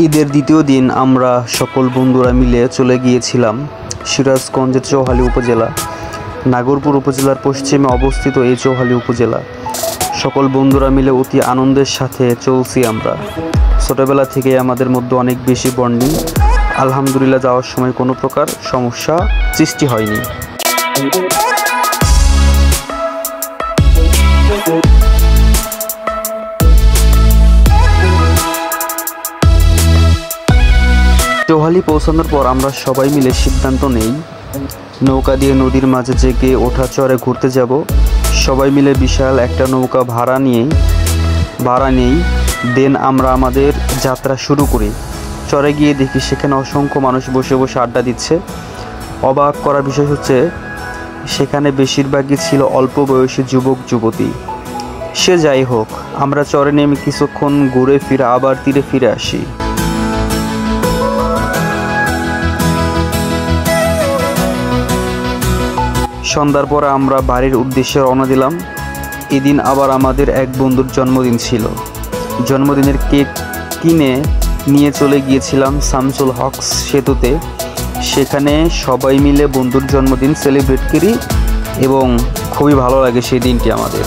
ঈদের দ্বিতীয় দিন আমরা সকল বন্ধুরা মিলে চলে গিয়েছিলাম সিরাজগঞ্জের চৌহালি উপজেলা। নাগরপুর উপজেলার পশ্চিমে অবস্থিত এই চৌহালি উপজেলা। সকল বন্ধুরা মিলে অতি আনন্দের সাথে চলছি আমরা। ছোটোবেলা থেকে আমাদের মধ্যে অনেক বেশি বন্ডিং। আলহামদুলিল্লাহ, যাওয়ার সময় কোনো প্রকার সমস্যা সৃষ্টি হয়নি। চৌহালি পৌঁছানোর পর আমরা সবাই মিলে সিদ্ধান্ত নেই নৌকা দিয়ে নদীর মাঝে জেগে ওঠা চরে ঘুরতে যাব। সবাই মিলে বিশাল একটা নৌকা ভাড়া নেই। দেন আমরা আমাদের যাত্রা শুরু করি। চরে গিয়ে দেখি সেখানে অসংখ্য মানুষ বসে বসে আড্ডা দিচ্ছে। অবাক করার বিষয় হচ্ছে সেখানে বেশিরভাগই ছিল অল্প বয়সী যুবক যুবতী। সে যাই হোক, আমরা চরে নেমে কিছুক্ষণ ঘুরে ফিরে আবার তীরে ফিরে আসি। সন্ধ্যার পরে আমরা বাড়ির উদ্দেশ্যে রওনা দিলাম। এদিন আবার আমাদের এক বন্ধুর জন্মদিন ছিল। জন্মদিনের কেক কিনে নিয়ে চলে গিয়েছিলাম শামসুল হক সেতুতে। সেখানে সবাই মিলে বন্ধুর জন্মদিন সেলিব্রেট করি এবং খুবই ভালো লাগে সেই দিনটি আমাদের।